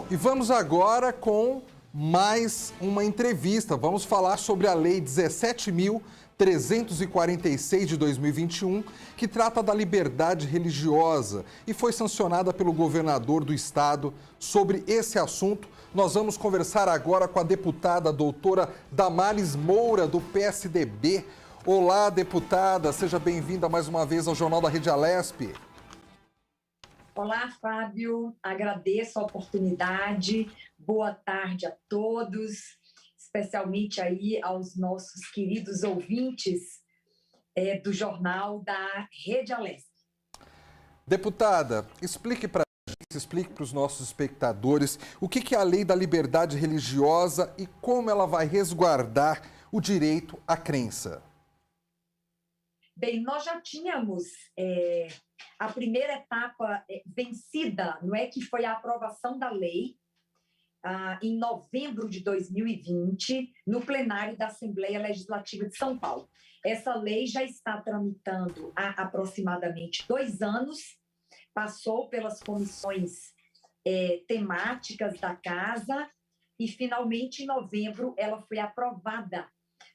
E vamos agora com mais uma entrevista. Vamos falar sobre a Lei 17.346 de 2021, que trata da liberdade religiosa e foi sancionada pelo governador do estado. Sobre esse assunto, nós vamos conversar agora com a deputada doutora Damares Moura, do PSDB. Olá, deputada, seja bem-vinda mais uma vez ao Jornal da Rede Alesp. Olá, Fábio, agradeço a oportunidade, boa tarde a todos, especialmente aí aos nossos queridos ouvintes do Jornal da Rede Alesp. Deputada, explique para os nossos espectadores o que é a Lei da Liberdade Religiosa e como ela vai resguardar o direito à crença. Bem, nós já tínhamos a primeira etapa vencida, não é, que foi a aprovação da lei em novembro de 2020, no plenário da Assembleia Legislativa de São Paulo. Essa lei já está tramitando há aproximadamente 2 anos, passou pelas comissões temáticas da Casa e, finalmente, em novembro, ela foi aprovada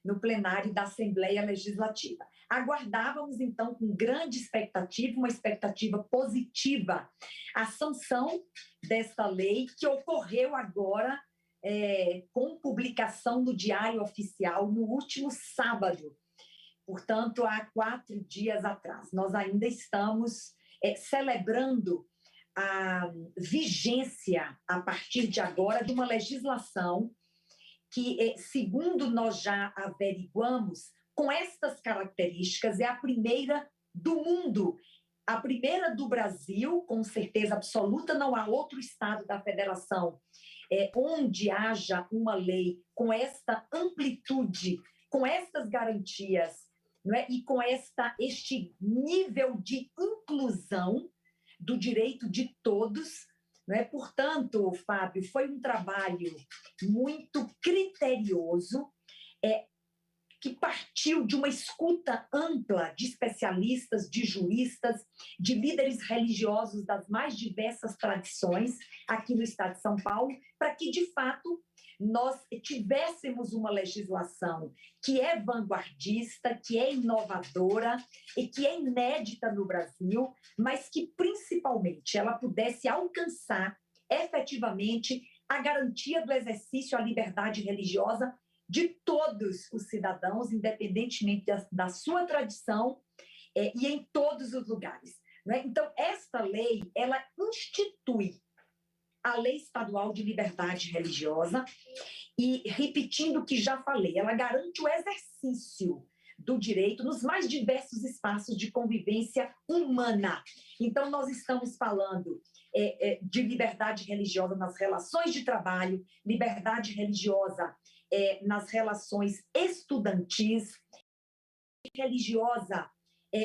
no plenário da Assembleia Legislativa. Aguardávamos, então, com grande expectativa, uma expectativa positiva, a sanção desta lei, que ocorreu agora com publicação no Diário Oficial no último sábado, portanto, há 4 dias atrás. Nós ainda estamos celebrando a vigência, a partir de agora, de uma legislação que, segundo nós já averiguamos, com estas características, é a primeira do mundo, a primeira do Brasil, com certeza absoluta. Não há outro estado da federação onde haja uma lei com esta amplitude, com estas garantias, não é? E com este nível de inclusão do direito de todos. Não é? Portanto, Fábio, foi um trabalho muito criterioso, que partiu de uma escuta ampla de especialistas, de juristas, de líderes religiosos das mais diversas tradições aqui no estado de São Paulo, para que, de fato, nós tivéssemos uma legislação que é vanguardista, que é inovadora e que é inédita no Brasil, mas que, principalmente, ela pudesse alcançar efetivamente a garantia do exercício à liberdade religiosa de todos os cidadãos, independentemente da sua tradição e em todos os lugares. Não é? Então, esta lei, ela institui a Lei Estadual de Liberdade Religiosa e, repetindo o que já falei, ela garante o exercício do direito nos mais diversos espaços de convivência humana. Então, nós estamos falando de liberdade religiosa nas relações de trabalho, liberdade religiosa nas relações estudantis, religiosa,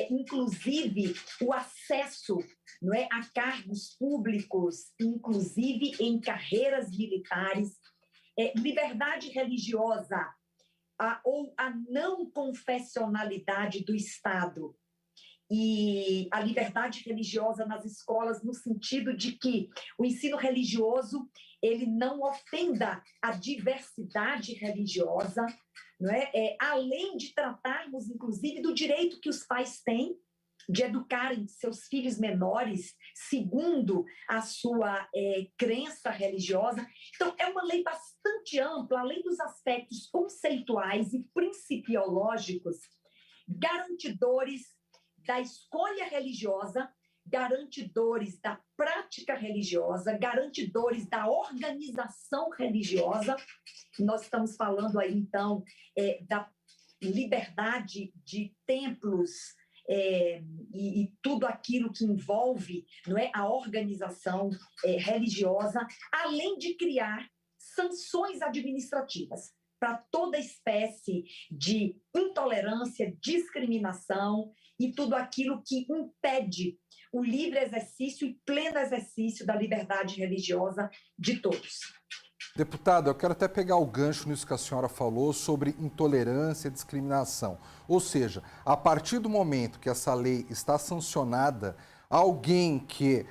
inclusive o acesso, não é, a cargos públicos, inclusive em carreiras militares, liberdade religiosa ou a não confessionalidade do Estado e a liberdade religiosa nas escolas, no sentido de que o ensino religioso ele não ofenda a diversidade religiosa, não é? Além de tratarmos, inclusive, do direito que os pais têm de educarem seus filhos menores segundo a sua crença religiosa. Então, é uma lei bastante ampla, além dos aspectos conceituais e principiológicos, garantidores da escolha religiosa, garantidores da prática religiosa, garantidores da organização religiosa. Nós estamos falando aí, então, da liberdade de templos e tudo aquilo que envolve, não é, a organização religiosa, além de criar sanções administrativas para toda espécie de intolerância, discriminação e tudo aquilo que impede o livre exercício e pleno exercício da liberdade religiosa de todos. Deputada, eu quero até pegar o gancho nisso que a senhora falou sobre intolerância e discriminação. Ou seja, a partir do momento que essa lei está sancionada, alguém que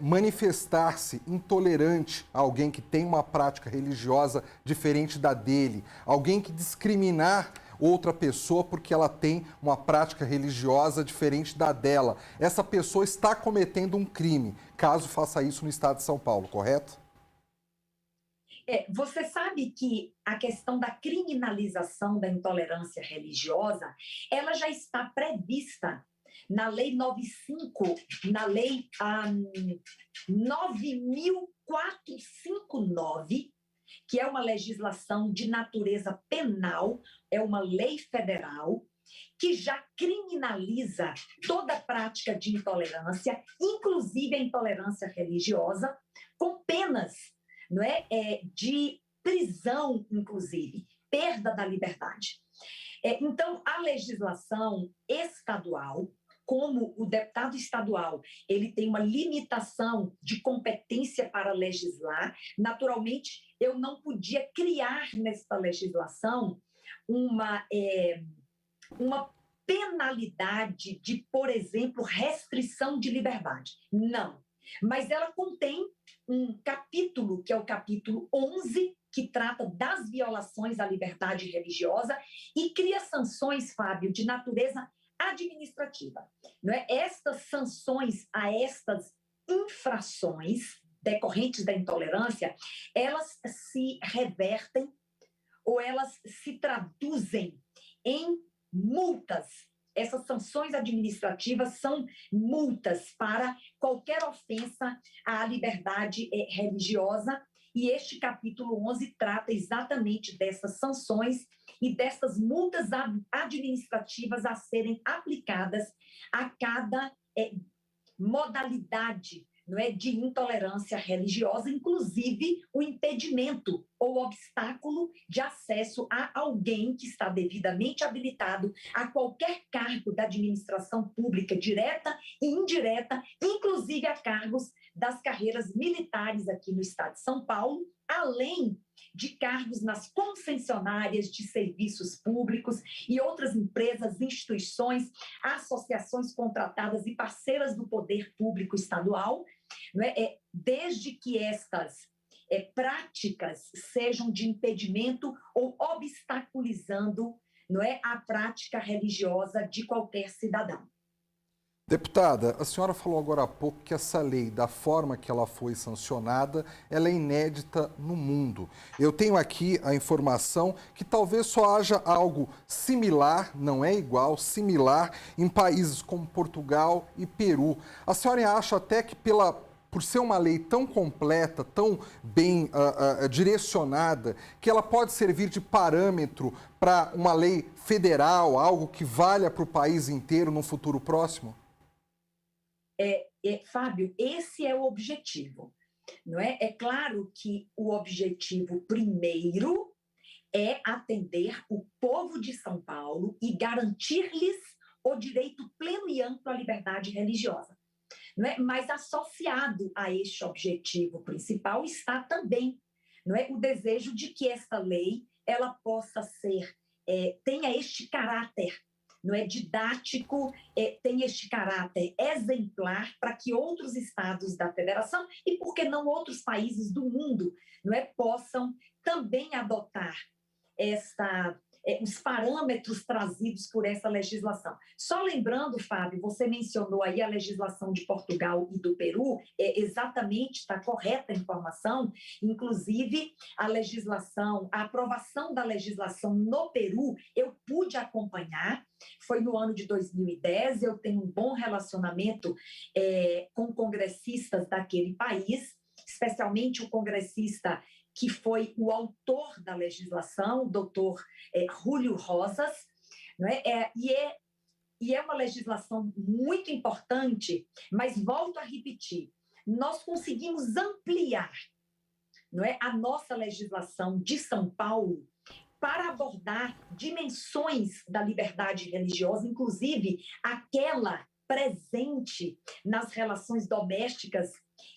manifestar-se intolerante a alguém que tem uma prática religiosa diferente da dele, alguém que discriminar outra pessoa porque ela tem uma prática religiosa diferente da dela, essa pessoa está cometendo um crime, caso faça isso no estado de São Paulo, correto? Você sabe que a questão da criminalização da intolerância religiosa, ela já está prevista na Lei 95, na Lei 9.459, que é uma legislação de natureza penal, é uma lei federal, que já criminaliza toda prática de intolerância, inclusive a intolerância religiosa, com penas, não é, de prisão, inclusive, perda da liberdade. Então, a legislação estadual, como o deputado estadual, ele tem uma limitação de competência para legislar, naturalmente, eu não podia criar nesta legislação uma penalidade de, por exemplo, restrição de liberdade. Não. Mas ela contém um capítulo, que é o capítulo 11, que trata das violações à liberdade religiosa e cria sanções, Fábio, de natureza administrativa. Não é? Estas sanções a estas infrações decorrentes da intolerância, elas se revertem ou elas se traduzem em multas. Essas sanções administrativas são multas para qualquer ofensa à liberdade religiosa, e este capítulo 11 trata exatamente dessas sanções e dessas multas administrativas a serem aplicadas a cada modalidade, não é, de intolerância religiosa, inclusive o impedimento ou obstáculo de acesso a alguém que está devidamente habilitado a qualquer cargo da administração pública, direta e indireta, inclusive a cargos das carreiras militares aqui no estado de São Paulo, além de cargos nas concessionárias de serviços públicos e outras empresas, instituições, associações contratadas e parceiras do poder público estadual, não é? Desde que estas práticas sejam de impedimento ou obstaculizando, não é, a prática religiosa de qualquer cidadão. Deputada, a senhora falou agora há pouco que essa lei, da forma que ela foi sancionada, ela é inédita no mundo. Eu tenho aqui a informação que talvez só haja algo similar, não é igual, similar, em países como Portugal e Peru. A senhora acha até que por ser uma lei tão completa, tão bem direcionada, que ela pode servir de parâmetro para uma lei federal, algo que valha para o país inteiro no futuro próximo? Fábio, esse é o objetivo, não é? É claro que o objetivo primeiro é atender o povo de São Paulo e garantir-lhes o direito pleno e amplo à liberdade religiosa. Não é? Mas associado a este objetivo principal está também, não é, o desejo de que esta lei ela possa ser, tenha este caráter, não é, didático, tem este caráter exemplar para que outros estados da federação e, por que não, outros países do mundo, não é, possam também adotar os parâmetros trazidos por essa legislação. Só lembrando, Fábio, você mencionou aí a legislação de Portugal e do Peru, exatamente, está correta a informação, inclusive a aprovação da legislação no Peru, eu pude acompanhar, foi no ano de 2010, eu tenho um bom relacionamento com congressistas daquele país, especialmente o congressista que foi o autor da legislação, o doutor Júlio Rosas, não é? E é uma legislação muito importante, mas volto a repetir, nós conseguimos ampliar, não é, a nossa legislação de São Paulo para abordar dimensões da liberdade religiosa, inclusive aquela presente nas relações domésticas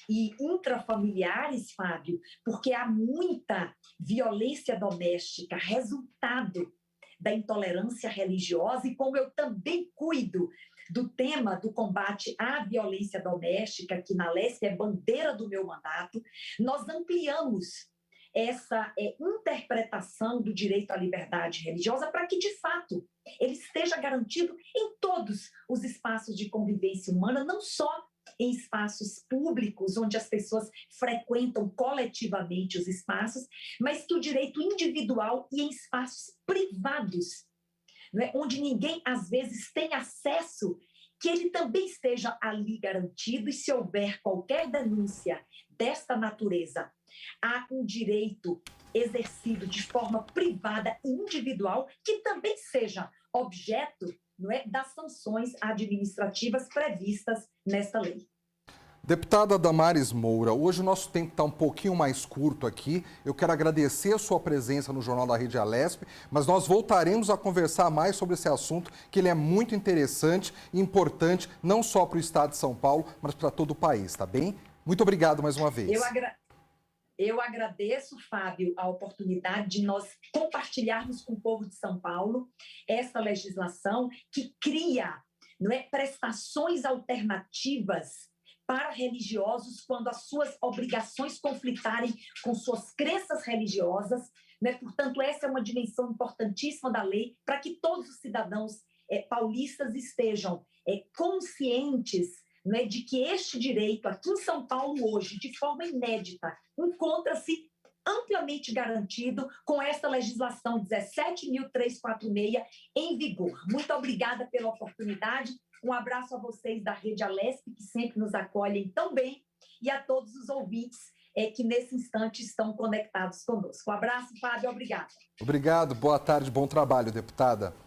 e intrafamiliares, Fábio, porque há muita violência doméstica, resultado da intolerância religiosa, e como eu também cuido do tema do combate à violência doméstica, que na Alesp é bandeira do meu mandato, nós ampliamos essa interpretação do direito à liberdade religiosa para que, de fato, ele esteja garantido em todos os espaços de convivência humana, não só em espaços públicos, onde as pessoas frequentam coletivamente os espaços, mas que o direito individual e em espaços privados, não é? Onde ninguém, às vezes, tem acesso, que ele também esteja ali garantido, e se houver qualquer denúncia desta natureza, há um direito exercido de forma privada e individual, que também seja objeto, não é, das sanções administrativas previstas nesta lei. Deputada Damares Moura, hoje o nosso tempo está um pouquinho mais curto aqui. Eu quero agradecer a sua presença no Jornal da Rede Alesp, mas nós voltaremos a conversar mais sobre esse assunto, que ele é muito interessante e importante, não só para o estado de São Paulo, mas para todo o país, tá bem? Muito obrigado mais uma vez. Eu agradeço, Fábio, a oportunidade de nós compartilharmos com o povo de São Paulo essa legislação que cria, não é, prestações alternativas para religiosos quando as suas obrigações conflitarem com suas crenças religiosas, né? Portanto, essa é uma dimensão importantíssima da lei para que todos os cidadãos paulistas estejam conscientes, né, de que este direito aqui em São Paulo hoje, de forma inédita, encontra-se amplamente garantido com esta legislação 17.346 em vigor. Muito obrigada pela oportunidade. Um abraço a vocês da Rede Alesp, que sempre nos acolhem tão bem, e a todos os ouvintes que nesse instante estão conectados conosco. Um abraço, Fábio. Obrigada. Obrigado. Boa tarde, bom trabalho, deputada.